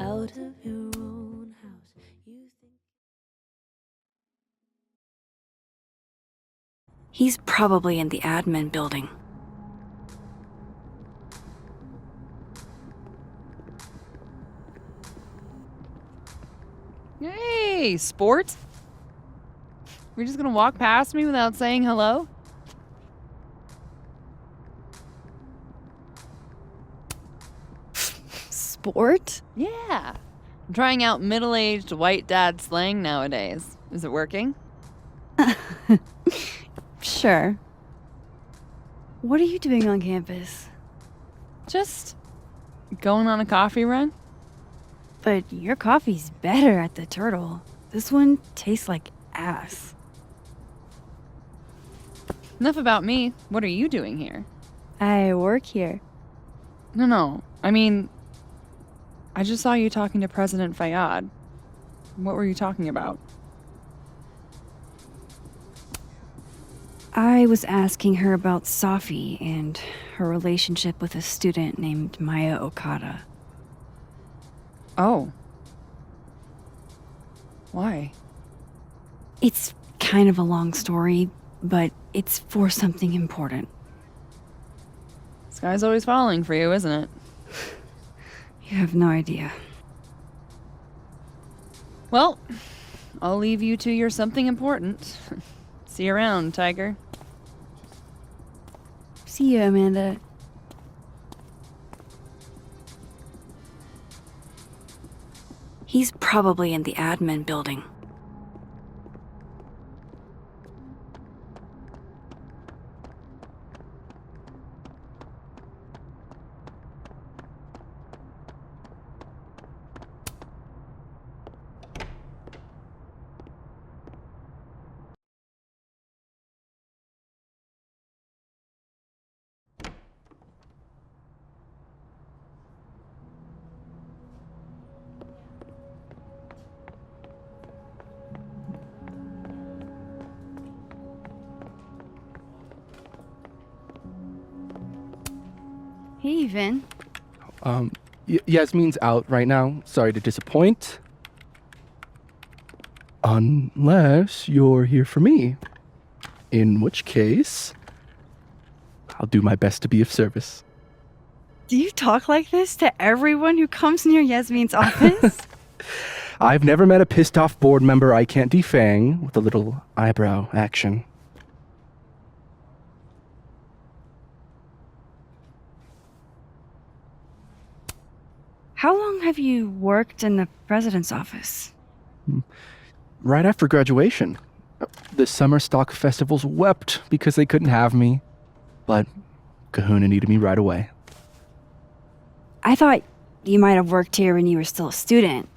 out of your own house. You think He's probably in the admin building. Hey, sport? You're just gonna walk past me without saying hello? Sport? Yeah. I'm trying out middle-aged white dad slang nowadays. Is it working? Sure. What are you doing on campus? Just going on a coffee run? But your coffee's better at the Turtle. This one tastes like ass. Enough about me. What are you doing here? I work here. No. I mean, I just saw you talking to President Fayyad. What were you talking about? I was asking her about Safi and her relationship with a student named Maya Okada. Oh. Why? It's kind of a long story, but it's for something important. Sky's always falling for you, isn't it? You have no idea. Well, I'll leave you to your something important. See you around, Tiger. See you, Amanda. He's probably in the admin building. Hey, Vin. Yasmin's out right now. Sorry to disappoint. Unless you're here for me. In which case, I'll do my best to be of service. Do you talk like this to everyone who comes near Yasmin's office? I've never met a pissed off board member I can't defang with a little eyebrow action. How long have you worked in the president's office? Right after graduation. The summer stock festivals wept because they couldn't have me. But Kahuna needed me right away. I thought you might have worked here when you were still a student.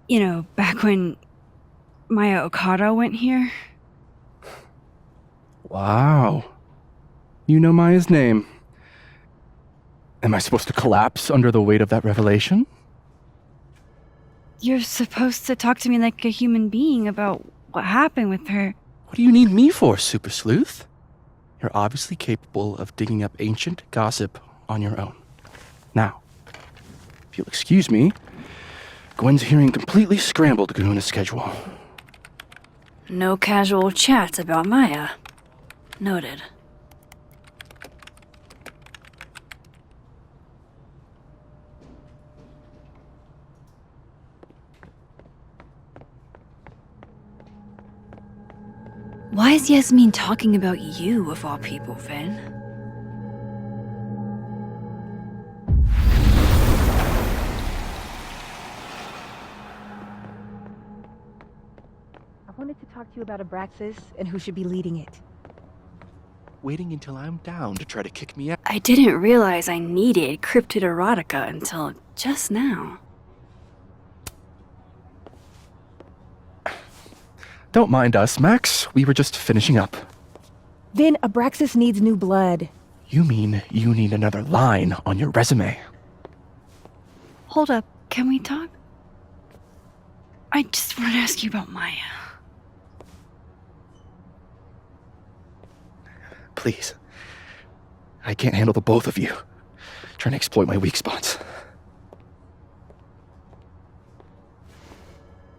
You know, back when Maya Okada went here. Wow. You know Maya's name. Am I supposed to collapse under the weight of that revelation? You're supposed to talk to me like a human being about what happened with her. What do you need me for, Super Sleuth? You're obviously capable of digging up ancient gossip on your own. Now, if you'll excuse me, Gwen's hearing completely scrambled Kahuna's schedule. No casual chats about Maya. Noted. Why is Yasmin talking about you, of all people, Vin? I wanted to talk to you about Abraxas and who should be leading it. Waiting until I'm down to try to kick me out. I didn't realize I needed cryptid erotica until just now. Don't mind us, Max. We were just finishing up. Vin, Abraxas needs new blood. You mean you need another line on your resume? Hold up, can we talk? I just want to ask you about Maya. Please. I can't handle the both of you. Trying to exploit my weak spots.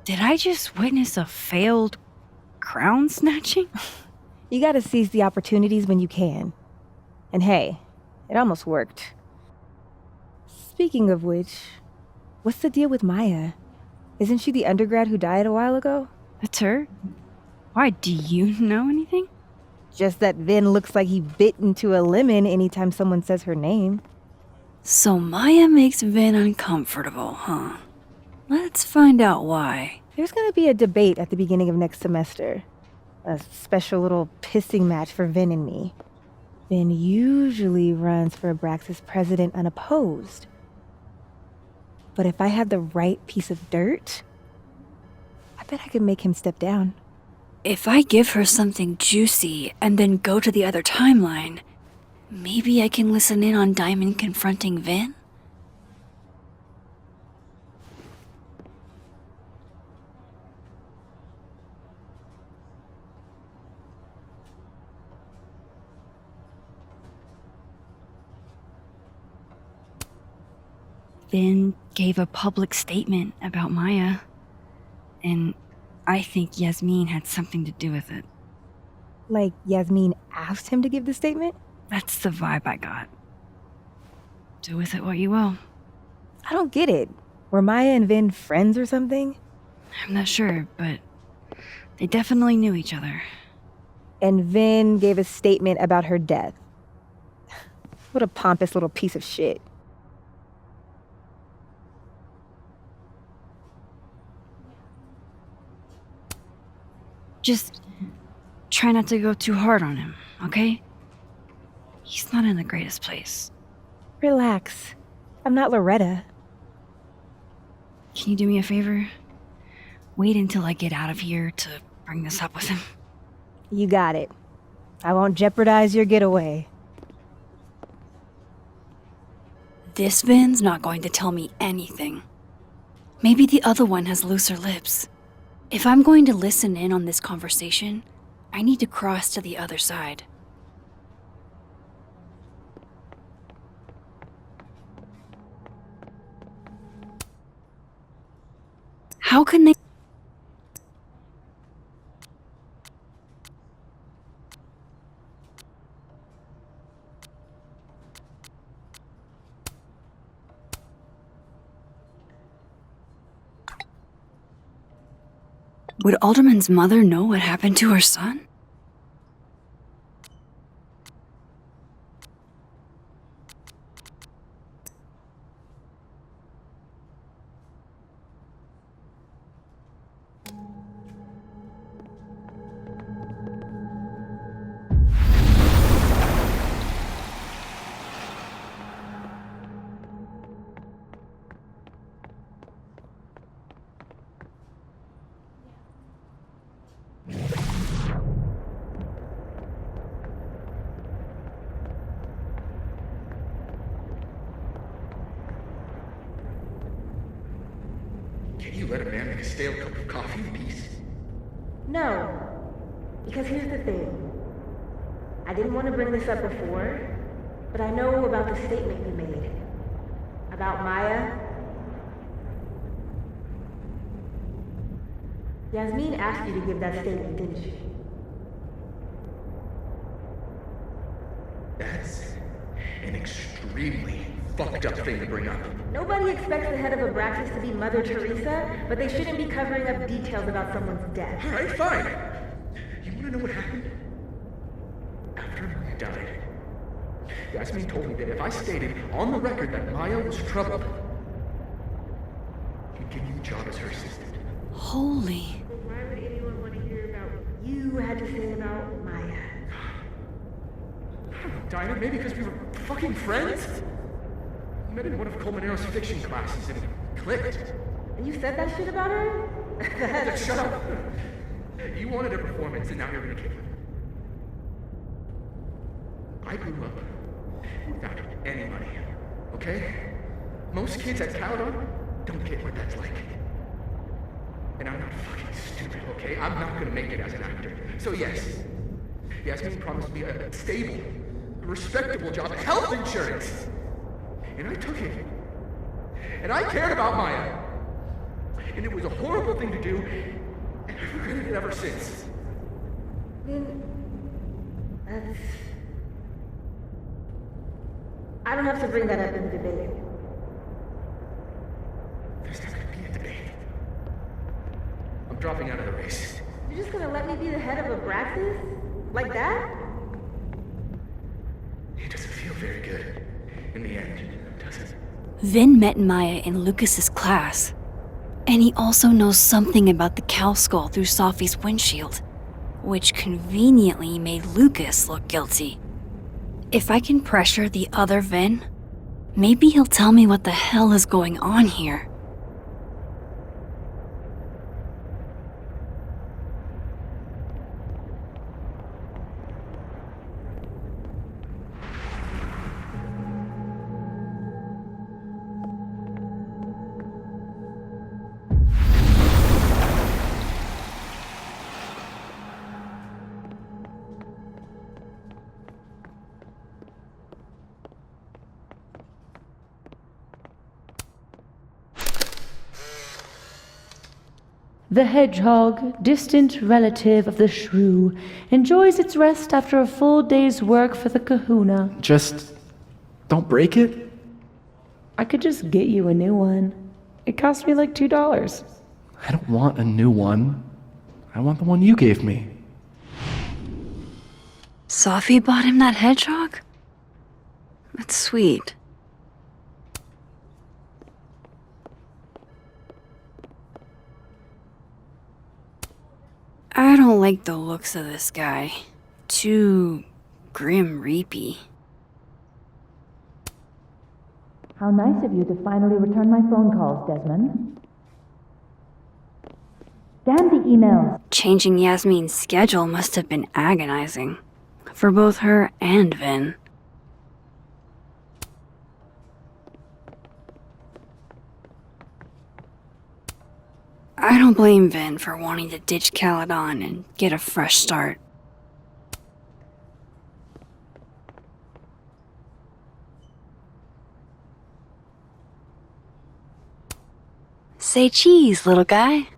Did I just witness a failed crown snatching? You gotta seize the opportunities when you can. And hey, it almost worked. Speaking of which, what's the deal with Maya? Isn't she the undergrad who died a while ago? That's her? Why, do you know anything? Just that Vin looks like he bit into a lemon anytime someone says her name. So Maya makes Vin uncomfortable, huh? Let's find out why. There's gonna be a debate at the beginning of next semester. A special little pissing match for Vin and me. Vin usually runs for Abraxas president unopposed. But if I had the right piece of dirt, I bet I could make him step down. If I give her something juicy and then go to the other timeline, maybe I can listen in on Diamond confronting Vin? Vin gave a public statement about Maya, and I think Yasmin had something to do with it. Like Yasmin asked him to give the statement? That's the vibe I got. Do with it what you will. I don't get it. Were Maya and Vin friends or something? I'm not sure, but they definitely knew each other. And Vin gave a statement about her death. What a pompous little piece of shit. Just try not to go too hard on him, okay? He's not in the greatest place. Relax. I'm not Loretta. Can you do me a favor? Wait until I get out of here to bring this up with him. You got it. I won't jeopardize your getaway. This Vin's not going to tell me anything. Maybe the other one has looser lips. If I'm going to listen in on this conversation, I need to cross to the other side. How can they... Would Alderman's mother know what happened to her son? Can you let a man make a stale cup of coffee in peace? No. Because here's the thing. I didn't want to bring this up before, but I know about the statement you made. About Maya. Yasmin asked you to give that statement, didn't she? That's an extremely fucked up thing to bring up. Nobody expects the head of Abraxas to be Mother Teresa, but they shouldn't be covering up details about someone's death. All right, fine. You want to know what happened? After Maya died, Yasmin told me that if I stated on the record that Maya was troubled, he'd give me the job as her assistant. Holy... Why would anyone want to hear about what you had to say about Maya? I don't know, Dinah, maybe because we were fucking friends? We met in one of Colmenaro's fiction classes and it clicked. And you said that shit about her? Shut up. You wanted a performance and now you're gonna give it. I grew up without any money, okay? Most kids at Caledon don't get what that's like. And I'm not fucking stupid, okay? I'm not gonna make it as an actor. So yes, Yasmin promised me a stable, respectable job, health insurance. And I took it. And I cared about Maya. and it was a horrible thing to do, and I've regretted it ever since. That's... I don't have to bring that up in the debate. There's not gonna be a debate. I'm dropping out of the race. You're just gonna let me be the head of Abraxas? Like that? It doesn't feel very good. In the end, does it? Vin met Maya in Lucas's class, and he also knows something about the cow skull through Sophie's windshield, which conveniently made Lucas look guilty. If I can pressure the other Vin, maybe he'll tell me what the hell is going on here. The hedgehog, distant relative of the shrew, enjoys its rest after a full day's work for the kahuna. Just don't break it? I could just get you a new one. It cost me like $2. I don't want a new one. I want the one you gave me. Sophie bought him that hedgehog? That's sweet. I don't like the looks of this guy. Too grim reapy. How nice of you to finally return my phone calls, Desmond. Damn the emails. Changing Yasmin's schedule must have been agonizing. For both her and Vin. I don't blame Vin for wanting to ditch Caledon and get a fresh start. Say cheese, little guy.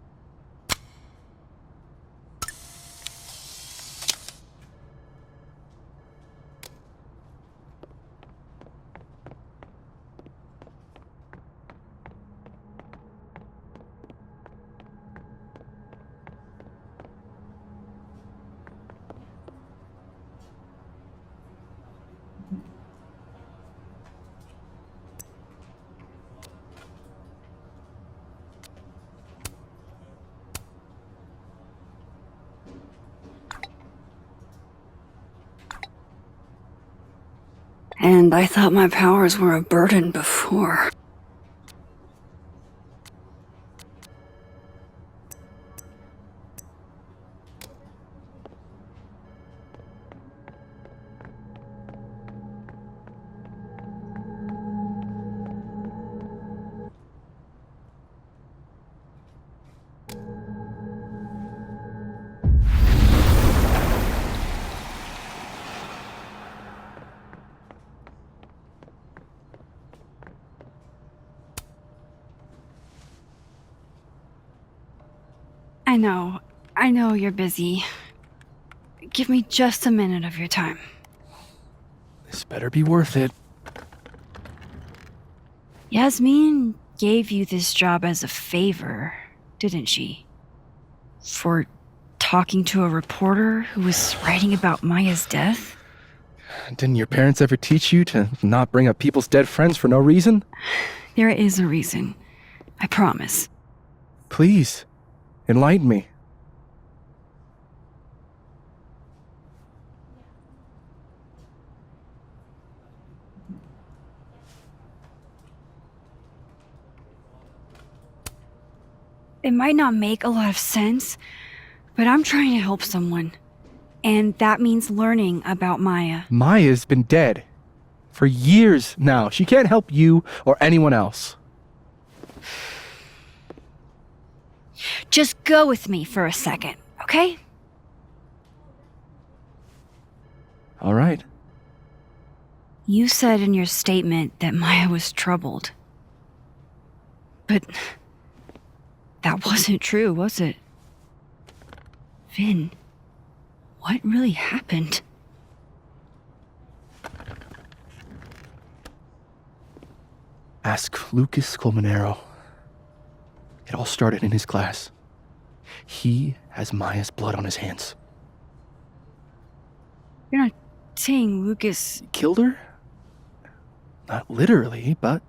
And I thought my powers were a burden before. I know you're busy. Give me just a minute of your time. This better be worth it. Yasmin gave you this job as a favor, didn't she? For talking to a reporter who was writing about Maya's death? Didn't your parents ever teach you to not bring up people's dead friends for no reason? There is a reason. I promise. Please, enlighten me. It might not make a lot of sense, but I'm trying to help someone. And that means learning about Maya. Maya's been dead for years now. She can't help you or anyone else. Just go with me for a second, okay? All right. You said in your statement that Maya was troubled. But That wasn't true, was it? Vin, what really happened? Ask Lucas Colmenero. It all started in his class. He has Maya's blood on his hands. You're not saying Lucas... Killed her? Not literally, but...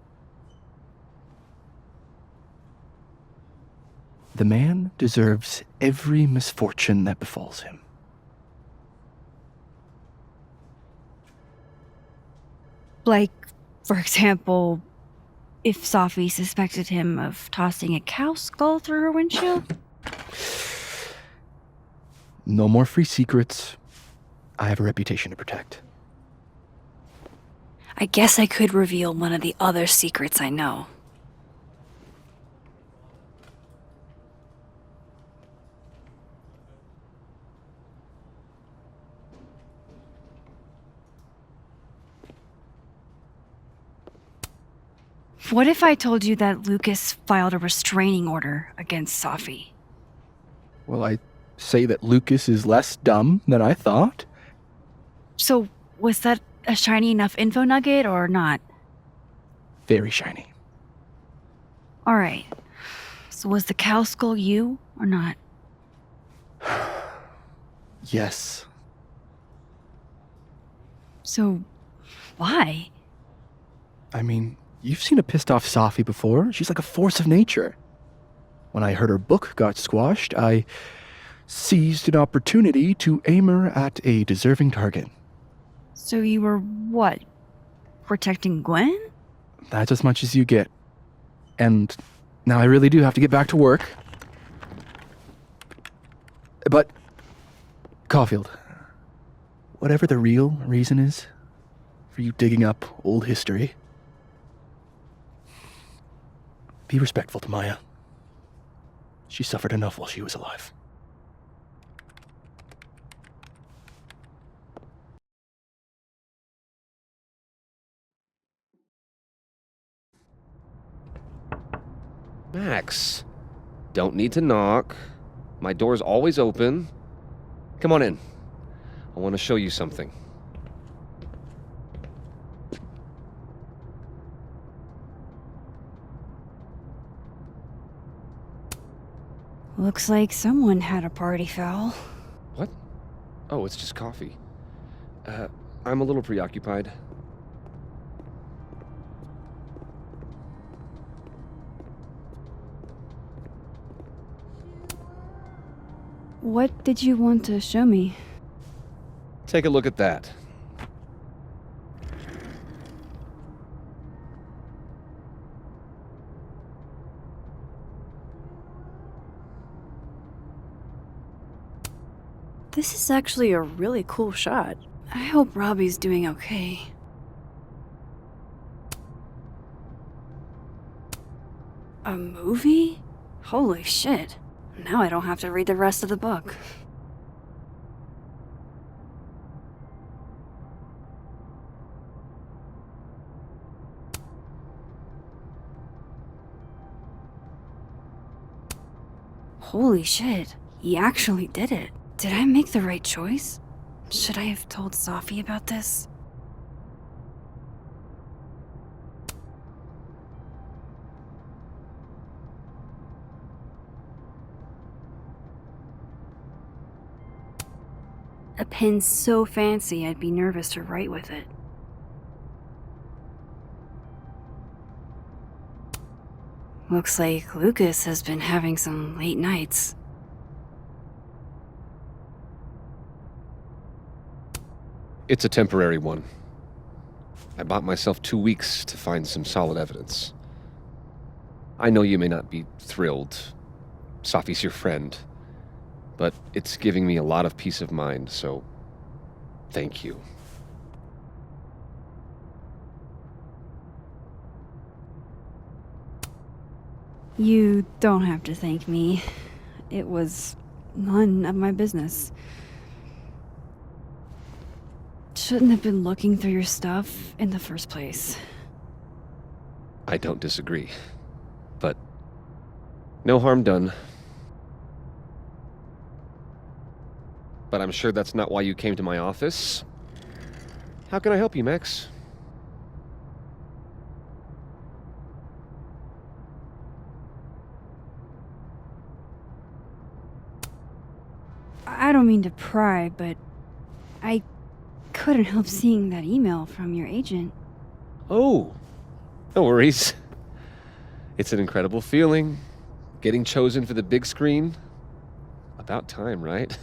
The man deserves every misfortune that befalls him. Like, for example, if Safi suspected him of tossing a cow skull through her windshield? No more free secrets. I have a reputation to protect. I guess I could reveal one of the other secrets I know. What if I told you that Lucas filed a restraining order against Safi? Well, I say that Lucas is less dumb than I thought. So, was that a shiny enough info nugget or not? Very shiny. Alright. So was the cow skull you or not? Yes. So, why? I mean, you've seen a pissed off Safi before. She's like a force of nature. When I heard her book got squashed, I seized an opportunity to aim her at a deserving target. So you were what? Protecting Gwen? That's as much as you get. And now I really do have to get back to work. But, Caulfield, whatever the real reason is for you digging up old history, be respectful to Maya. She suffered enough while she was alive. Max, don't need to knock. My door's always open. Come on in. I want to show you something. Looks like someone had a party foul. What? Oh, it's just coffee. I'm a little preoccupied. What did you want to show me? Take a look at that. This is actually a really cool shot. I hope Robbie's doing okay. A movie? Holy shit. Now I don't have to read the rest of the book. Holy shit. He actually did it. Did I make the right choice? Should I have told Safi about this? A pen so fancy I'd be nervous to write with it. Looks like Lucas has been having some late nights. It's a temporary one. I bought myself 2 weeks to find some solid evidence. I know you may not be thrilled. Safi's your friend. But it's giving me a lot of peace of mind, so thank you. You don't have to thank me. It was none of my business. Shouldn't have been looking through your stuff in the first place. I don't disagree. But No harm done. But I'm sure that's not why you came to my office. How can I help you, Max? I don't mean to pry, but I couldn't help seeing that email from your agent. Oh, no worries. It's an incredible feeling. Getting chosen for the big screen. About time, right?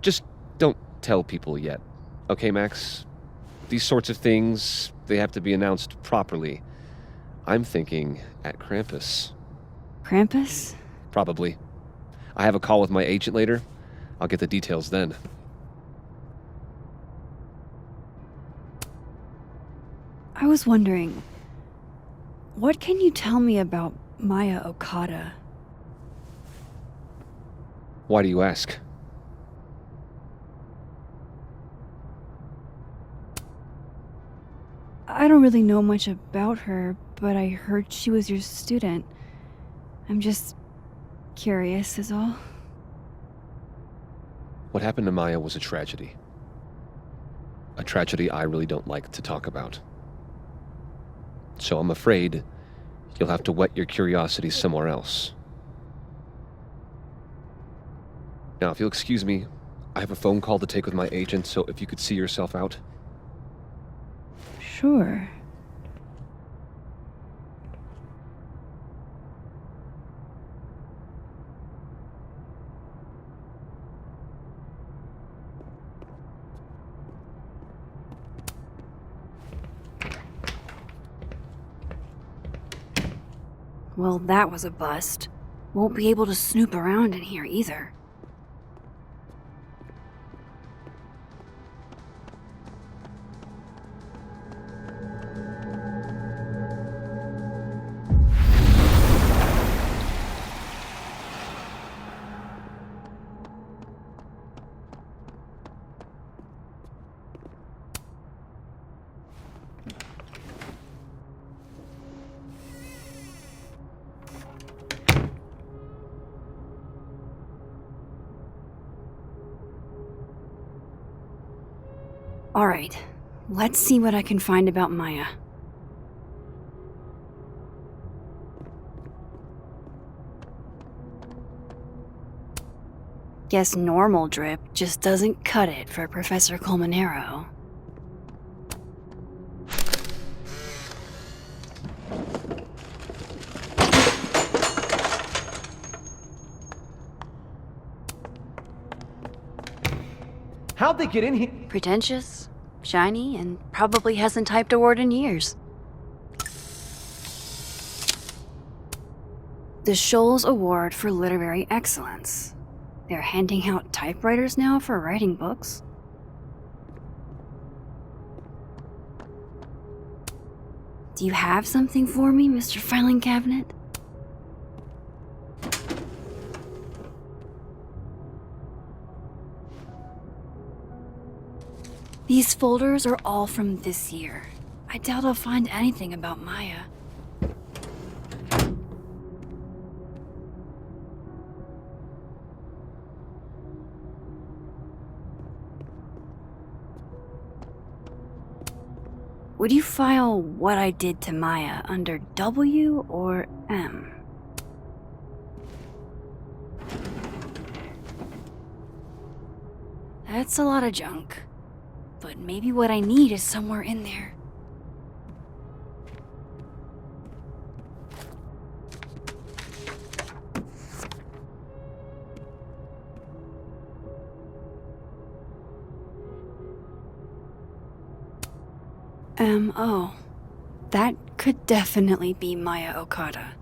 Just don't tell people yet. Okay, Max? These sorts of things, they have to be announced properly. I'm thinking at Krampus. Krampus? Probably. I have a call with my agent later. I'll get the details then. I was wondering, what can you tell me about Maya Okada? Why do you ask? I don't really know much about her, but I heard she was your student. I'm just curious is all. What happened to Maya was a tragedy. A tragedy I really don't like to talk about. So I'm afraid you'll have to whet your curiosity somewhere else. Now, if you'll excuse me, I have a phone call to take with my agent, so if you could see yourself out. Sure. Well, that was a bust. Won't be able to snoop around in here either. All right, let's see what I can find about Maya. Guess normal drip just doesn't cut it for Professor Colmenero. How'd they get in here? Pretentious, shiny, and probably hasn't typed a word in years. The Scholes Award for Literary Excellence. They're handing out typewriters now for writing books. Do you have something for me, Mr. Filing Cabinet? These folders are all from this year. I doubt I'll find anything about Maya. Would you file what I did to Maya under W or M? That's a lot of junk. But maybe what I need is somewhere in there. M.O. That could definitely be Maya Okada.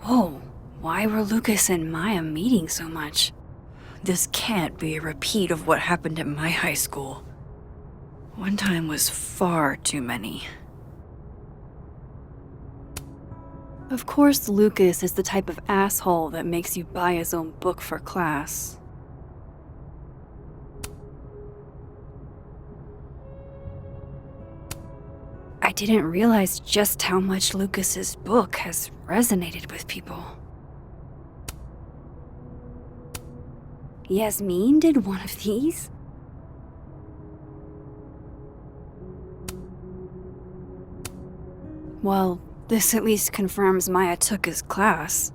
Whoa, why were Lucas and Maya meeting so much? This can't be a repeat of what happened at my high school. One time was far too many. Of course, Lucas is the type of asshole that makes you buy his own book for class. I didn't realize just how much Lucas's book has resonated with people. Yasmin did one of these? Well, this at least confirms Maya took his class.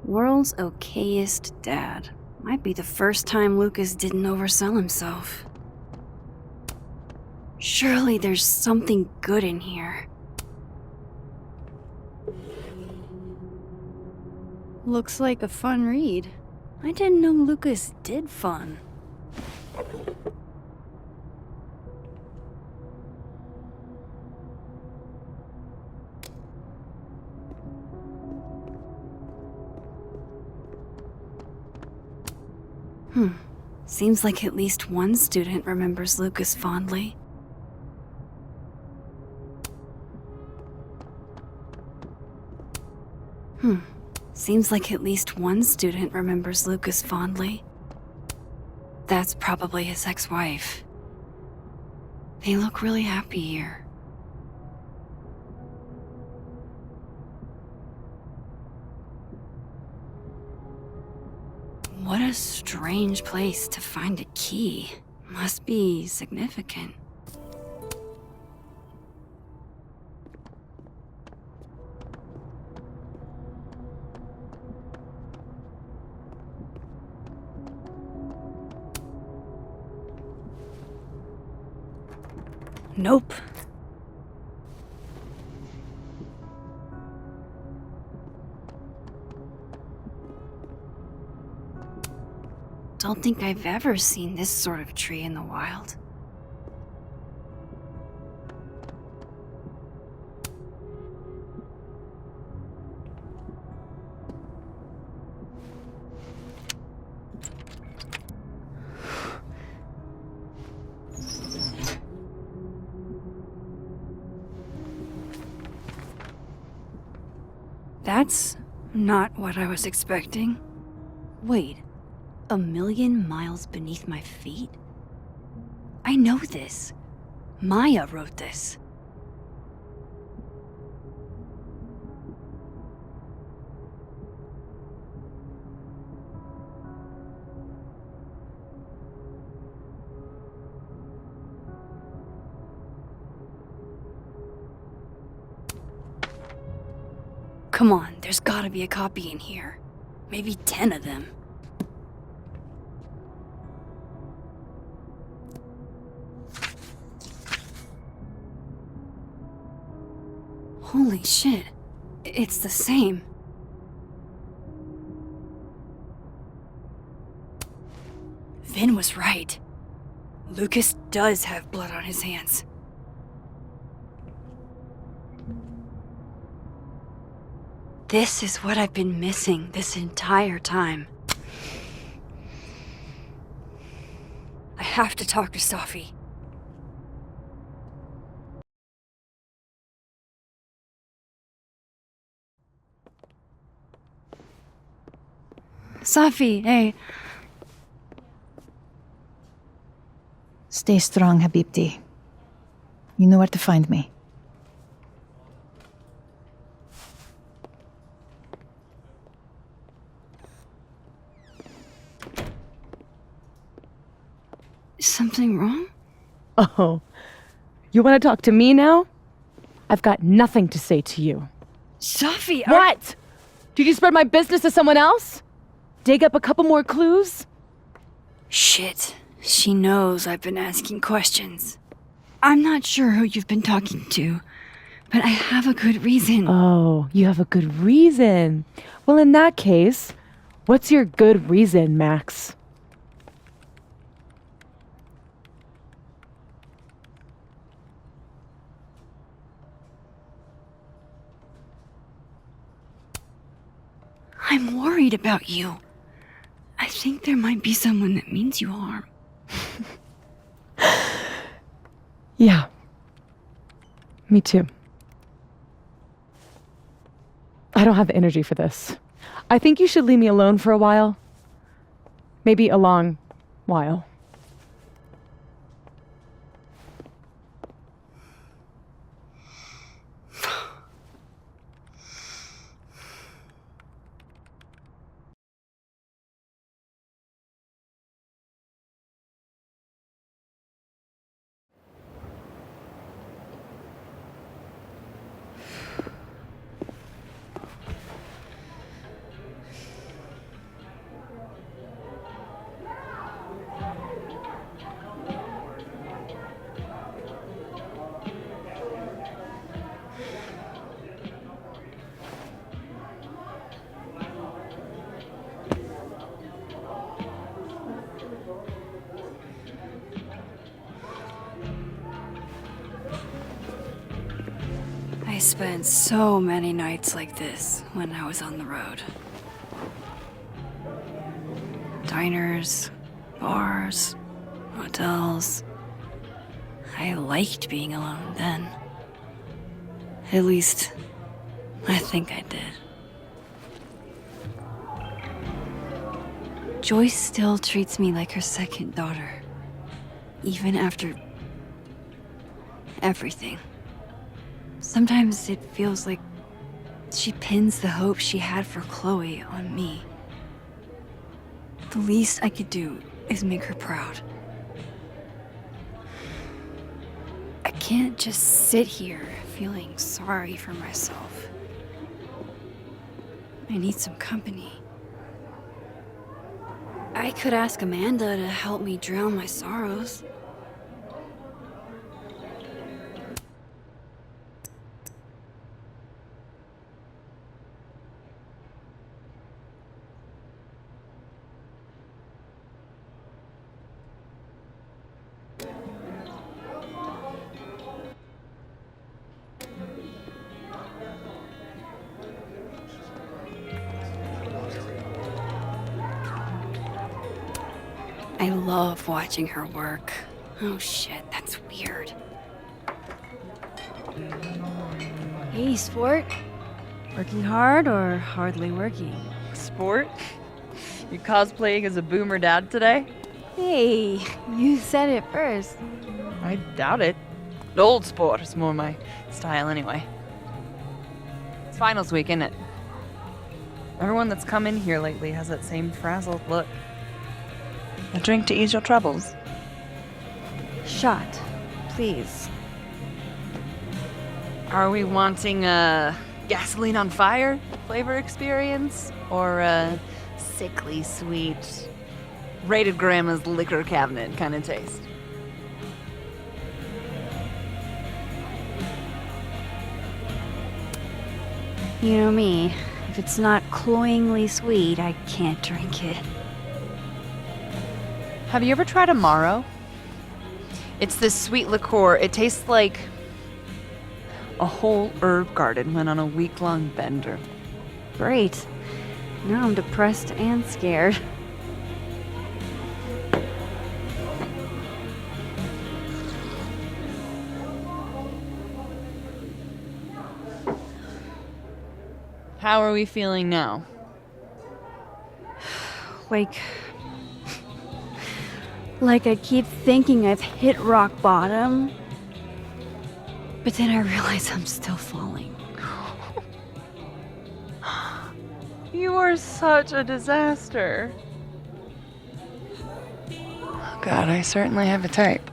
World's okayest dad. Might be the first time Lucas didn't oversell himself. Surely there's something good in here. Looks like a fun read. I didn't know Lucas did fun. Seems like at least one student remembers Lucas fondly. Seems like at least one student remembers Lucas fondly. That's probably his ex-wife. They look really happy here. What a strange place to find a key. Must be significant. Nope. Don't think I've ever seen this sort of tree in the wild. That's not what I was expecting. Wait. 1,000,000 miles beneath my feet? I know this. Maya wrote this. Come on, there's gotta be a copy in here. Maybe 10 of them. Holy shit, it's the same. Vin was right. Lucas does have blood on his hands. This is what I've been missing this entire time. I have to talk to Safi. Safi, hey. Stay strong, Habibti. You know where to find me. Is something wrong? Oh, you want to talk to me now? I've got nothing to say to you. Safi, What? Did you spread my business to someone else? Dig up a couple more clues? Shit. She knows I've been asking questions. I'm not sure who you've been talking to, But I have a good reason. Oh, you have a good reason. Well, in that case, what's your good reason, Max? I'm worried about you. I think there might be someone that means you harm. Yeah. Me too. I don't have the energy for this. I think you should leave me alone for a while. Maybe a long while. I spent so many nights like this when I was on the road. Diners, bars, hotels. I liked being alone then. At least, I think I did. Joyce still treats me like her second daughter, even after everything. Sometimes it feels like she pins the hope she had for Chloe on me. The least I could do is make her proud. I can't just sit here feeling sorry for myself. I need some company. I could ask Amanda to help me drown my sorrows. I love watching her work. Oh shit, that's weird. Hey, sport. Working hard or hardly working? Sport? You cosplaying as a boomer dad today? Hey, you said it first. I doubt it. Old sport is more my style anyway. It's finals week, isn't it? Everyone that's come in here lately has that same frazzled look. A drink to ease your troubles. Shot, please. Are we wanting a gasoline on fire flavor experience? Or a sickly sweet, rated grandma's liquor cabinet kind of taste? You know me. If it's not cloyingly sweet, I can't drink it. Have you ever tried Amaro? It's this sweet liqueur. It tastes like a whole herb garden went on a week-long bender. Great. Now I'm depressed and scared. How are we feeling now? Like I keep thinking I've hit rock bottom, but then I realize I'm still falling. You are such a disaster. God, I certainly have a type.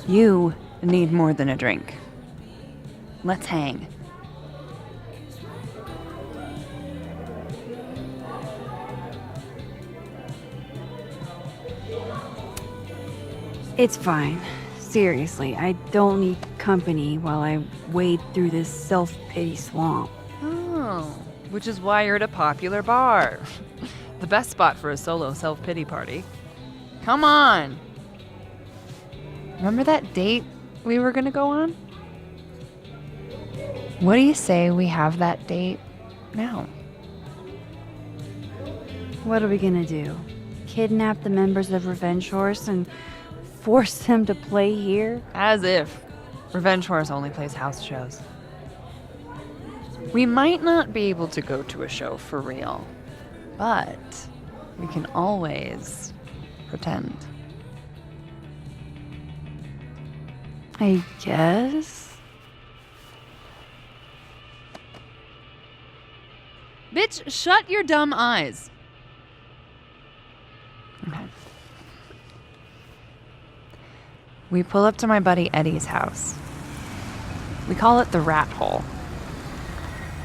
You need more than a drink. Let's hang. It's fine. Seriously, I don't need company while I wade through this self-pity swamp. Oh, which is why you're at a popular bar. The best spot for a solo self-pity party. Come on! Remember that date we were gonna go on? What do you say we have that date now? What are we gonna do? Kidnap the members of Revenge Horse and force them to play here? As if. Revenge Horse only plays house shows. We might not be able to go to a show for real, but we can always pretend. I guess. Bitch, shut your dumb eyes. Okay. We pull up to my buddy Eddie's house. We call it the Rat Hole.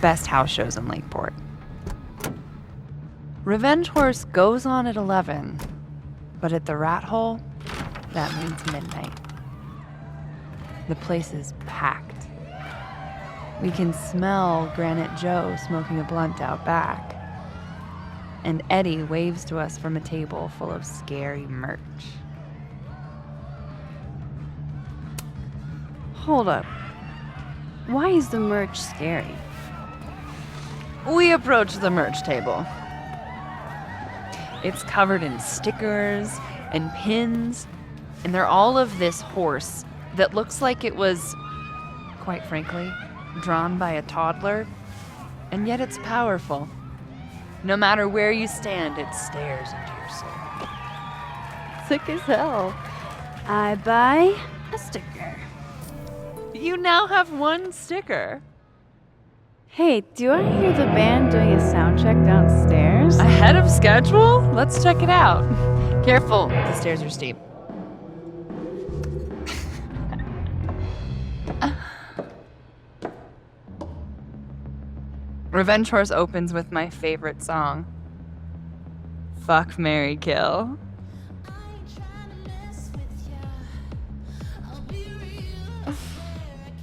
Best house shows in Lakeport. Revenge Horse goes on at 11, but at the Rat Hole, that means midnight. The place is packed. We can smell Granite Joe smoking a blunt out back. And Eddie waves to us from a table full of scary merch. Hold up. Why is the merch scary? We approach the merch table. It's covered in stickers and pins, and they're all of this horse that looks like it was, quite frankly, drawn by a toddler, and yet it's powerful. No matter where you stand, it stares into your soul. Sick as hell. I buy a sticker. You now have one sticker. Hey, do I hear the band doing a sound check downstairs? Ahead of schedule? Let's check it out. Careful, the stairs are steep. Revenge Horse opens with my favorite song, Fuck, Marry, Kill.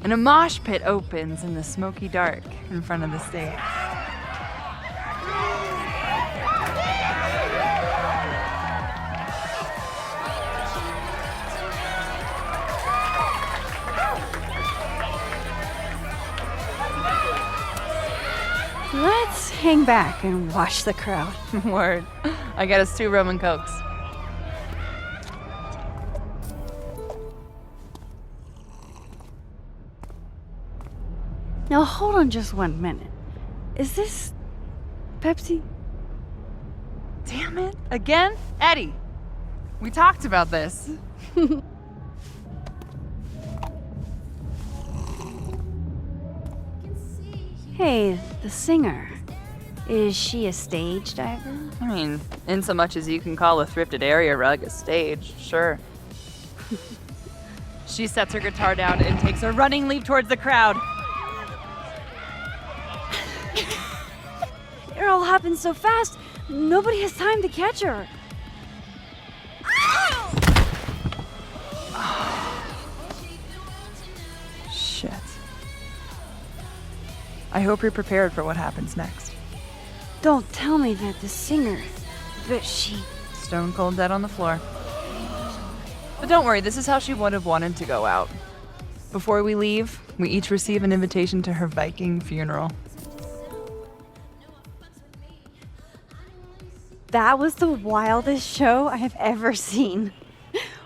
And a mosh pit opens in the smoky dark in front of the stage. Let's hang back and watch the crowd. Word. I got us 2 Roman Cokes. Now hold on just 1 minute. Is this Pepsi? Damn it. Again? Eddie, we talked about this. Hey, the singer. Is she a stage diver? I mean, in so much as you can call a thrifted area rug a stage, sure. She sets her guitar down and takes a running leap towards the crowd. It all happened so fast, nobody has time to catch her. Shit. I hope you're prepared for what happens next. Don't tell me that the singer, that she... Stone cold dead on the floor. But don't worry, this is how she would have wanted to go out. Before we leave, we each receive an invitation to her Viking funeral. That was the wildest show I have ever seen.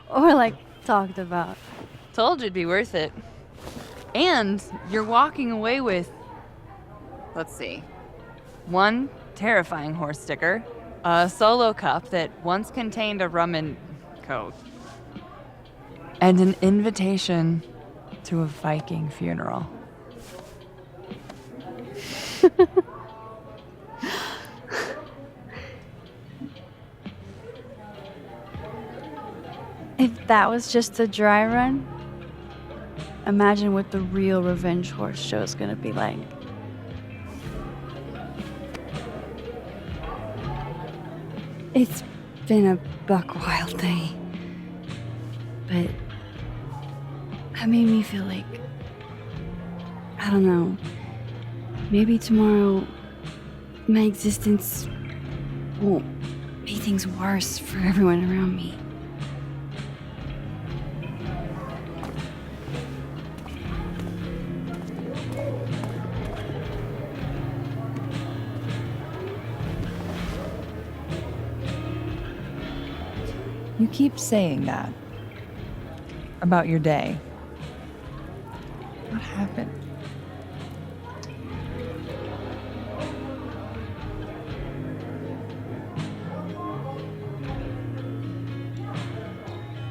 Or, like, talked about. Told you it'd be worth it. And you're walking away with, let's see, 1 terrifying horse sticker, a solo cup that once contained a rum and coke, and an invitation to a Viking funeral. If that was just a dry run, imagine what the real Revenge Horse show is gonna be like. It's been a buck wild day. But that made me feel like, I don't know, maybe tomorrow my existence won't make things worse for everyone around me. You keep saying that about your day. What happened?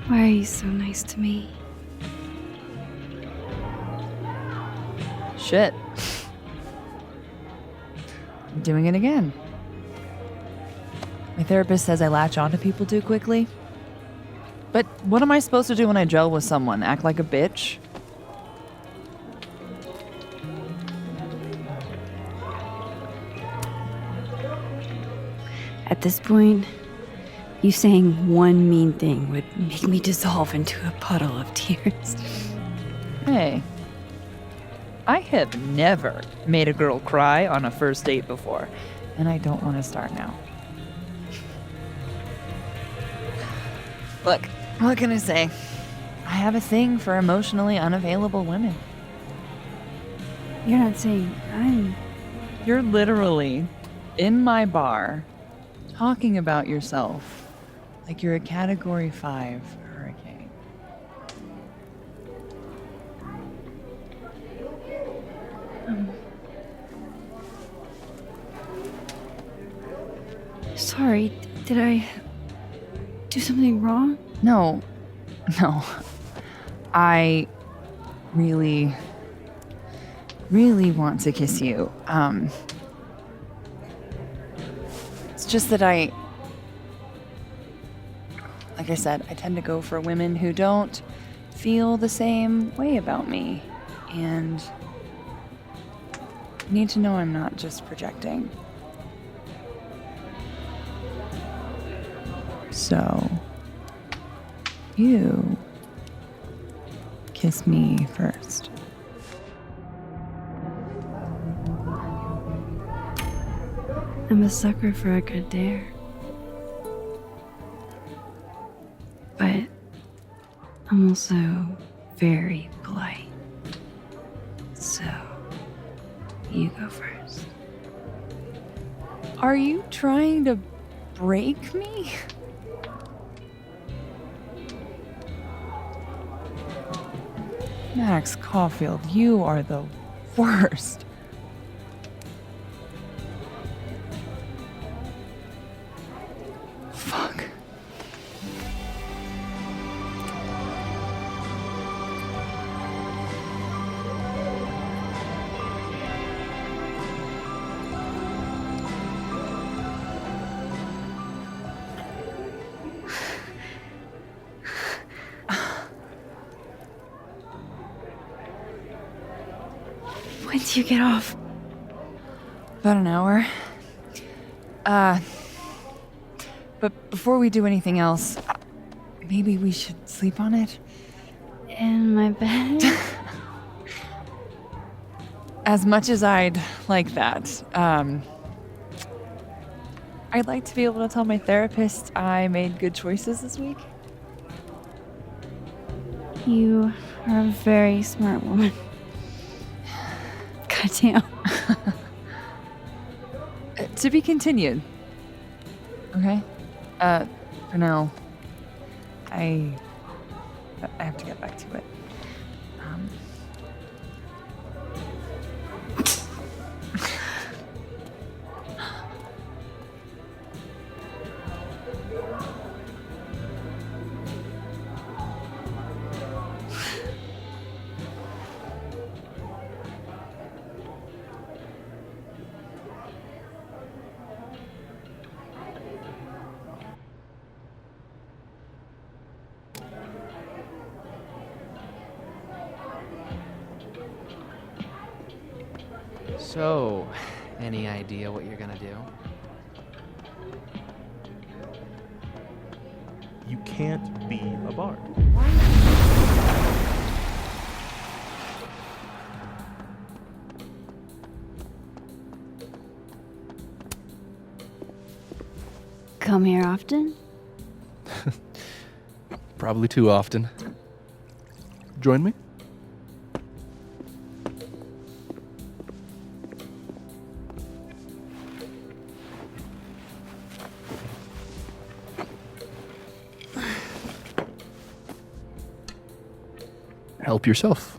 Why are you so nice to me? Shit. I'm doing it again. My therapist says I latch onto people too quickly. But what am I supposed to do when I gel with someone? Act like a bitch? At this point, you saying one mean thing would make me dissolve into a puddle of tears. Hey. I have never made a girl cry on a first date before, and I don't want to start now. Look, what can I say? I have a thing for emotionally unavailable women. You're not saying I'm... You're literally in my bar talking about yourself like you're a Category 5 hurricane. Sorry, did I do something wrong? No. I really want to kiss you. It's just that like I said, I tend to go for women who don't feel the same way about me. And you need to know I'm not just projecting. So, you kiss me first. I'm a sucker for a good dare. But I'm also very polite. So, you go first. Are you trying to break me? Max Caulfield, you are the worst. Fuck. When do you get off? About an hour. But before we do anything else, maybe we should sleep on it? In my bed? As much as I'd like that, I'd like to be able to tell my therapist I made good choices this week. You are a very smart woman. Goddamn. To be continued. Okay? For now, I have to get back to it. So, any idea what you're gonna do? You can't be a bard. Come here often? Probably too often. Join me? Help yourself.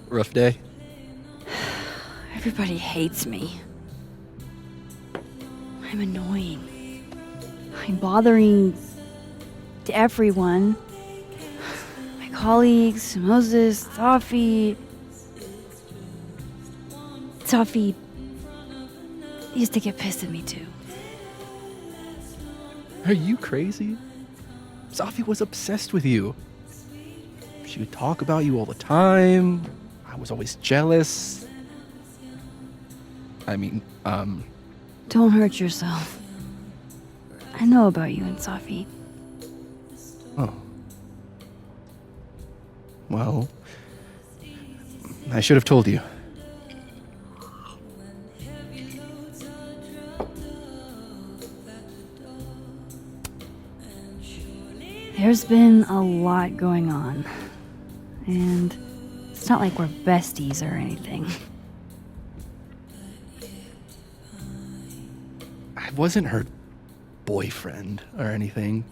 Rough day. Everybody hates me. I'm annoying. I'm bothering everyone. My colleagues, Moses, Safi. Safi used to get pissed at me too. Are you crazy? Safi was obsessed with you. She would talk about you all the time. I was always jealous. I mean, Don't hurt yourself. I know about you and Safi. Oh. Well, I should have told you. There's been a lot going on. And it's not like we're besties or anything. I wasn't her boyfriend or anything.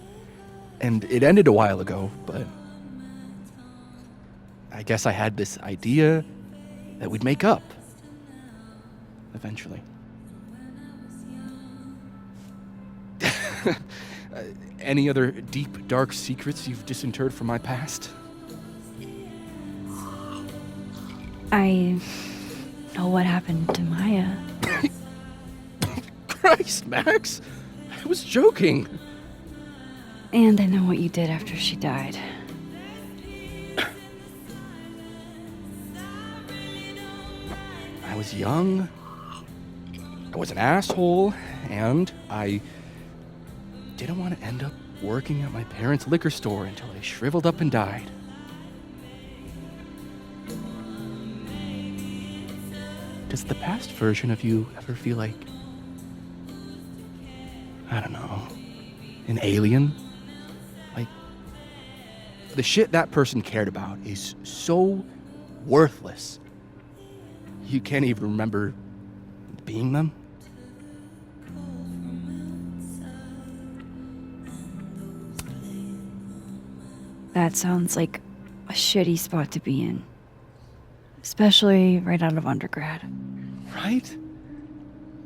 And it ended a while ago, but I guess I had this idea that we'd make up. Eventually. Any other deep, dark secrets you've disinterred from my past? I know what happened to Maya. Christ, Max! I was joking. And I know what you did after she died. I was young. I was an asshole, and I didn't want to end up working at my parents' liquor store until I shriveled up and died. Does the past version of you ever feel like, I don't know, an alien? Like, the shit that person cared about is so worthless. You can't even remember being them? That sounds like a shitty spot to be in. Especially right out of undergrad. Right?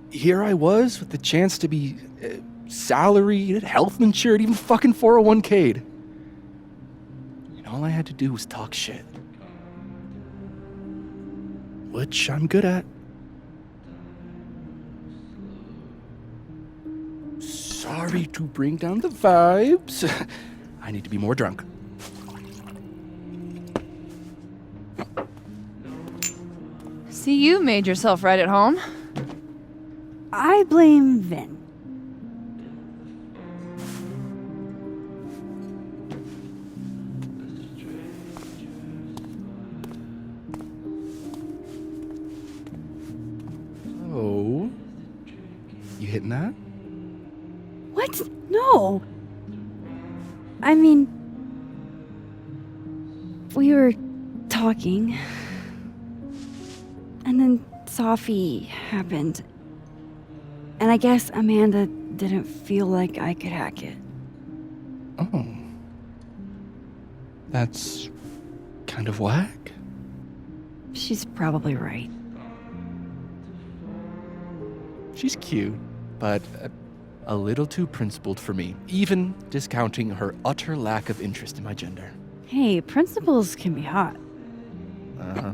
Here I was with the chance to be salaried, health insured, even fucking 401k'd. And all I had to do was talk shit. Which I'm good at. Sorry to bring down the vibes. I need to be more drunk. See, you made yourself right at home. I blame Vin. Oh. You hitting that? What? No. I mean, we were talking, and then Safi happened. And I guess Amanda didn't feel like I could hack it. Oh. That's kind of whack. She's probably right. She's cute, but a little too principled for me, even discounting her utter lack of interest in my gender. Hey, principals can be hot. Uh-huh.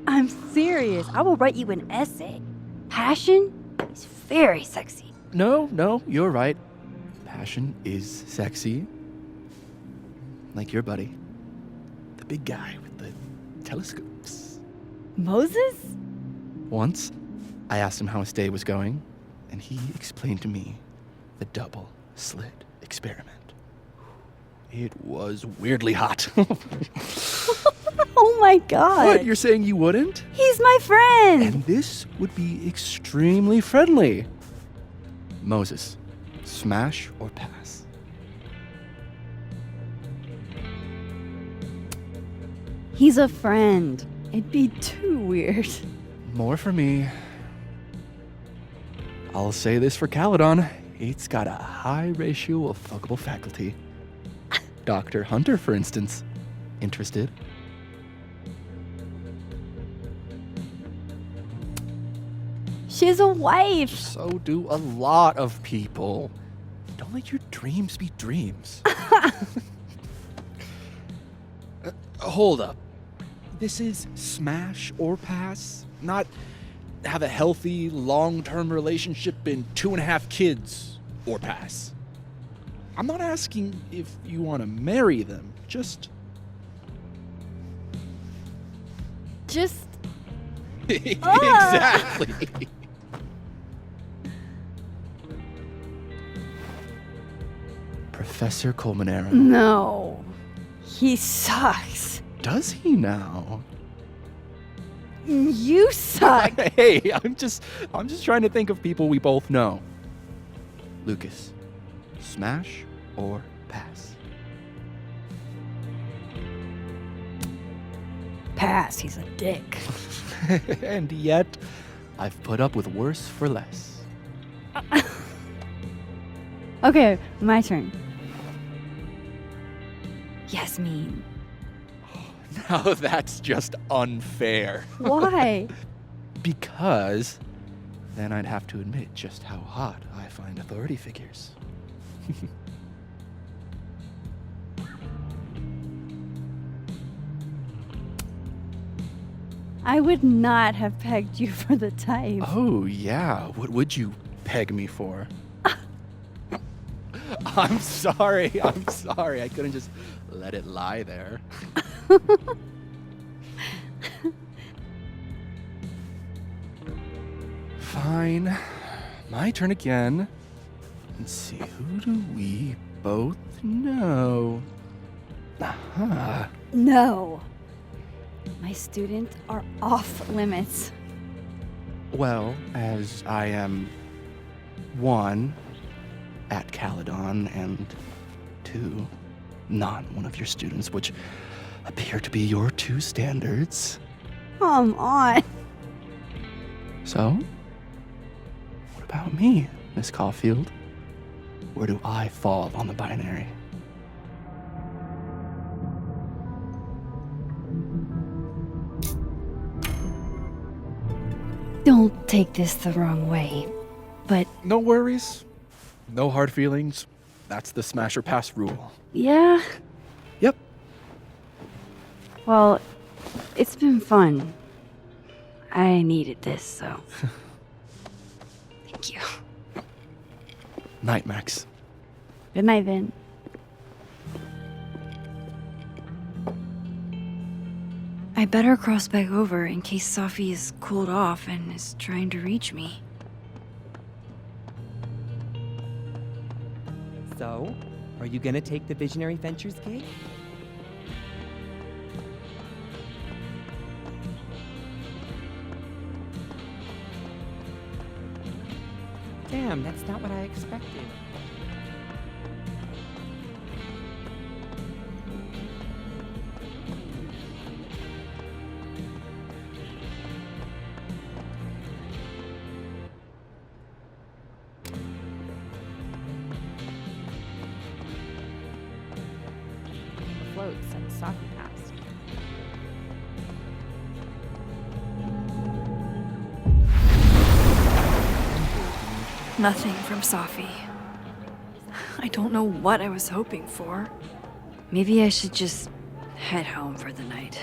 I'm serious. I will write you an essay. Passion is very sexy. No, you're right. Passion is sexy, like your buddy. The big guy with the telescopes. Moses? Once, I asked him how his day was going, and he explained to me the double slit experiment. It was weirdly hot. Oh my god. What, you're saying you wouldn't? He's my friend. And this would be extremely friendly. Moses, smash or pass? He's a friend. It'd be too weird. More for me. I'll say this for Caledon. It's got a high ratio of fuckable faculty. Dr. Hunter, for instance. Interested? She's a wife. So do a lot of people. Don't let your dreams be dreams. Hold up. This is smash or pass, not have a healthy, long-term relationship and 2.5 kids or pass. I'm not asking if you want to marry them, just... Exactly. Professor Colmenero. No. He sucks. Does he now? You suck. Hey, I'm just trying to think of people we both know. Lucas, smash or pass? Pass. He's a dick. And yet, I've put up with worse for less. Okay, my turn. Yasmin. Now that's just unfair. Why? Because then I'd have to admit just how hot I find authority figures. I would not have pegged you for the type. Oh, yeah. What would you peg me for? I'm sorry. I couldn't just let it lie there. Fine. My turn again. Let's see, who do we both know? Aha. No. My students are off limits. Well, as I am 1, at Caledon, and 2, not one of your students, which appear to be your 2 standards. Come on. So, what about me, Miss Caulfield? Where do I fall on the binary? Don't take this the wrong way, but No worries. No hard feelings. That's the smash or pass rule. yeah. Yep. Well, it's been fun. I needed this, so. Thank you. Night, Max. Good night, Vin. I better cross back over in case Safi is cooled off and is trying to reach me. So, are you gonna take the Visionary Ventures gig? Damn, that's not what I expected. Floats and Safi passed. Nothing from Safi. I don't know what I was hoping for. Maybe I should just head home for the night.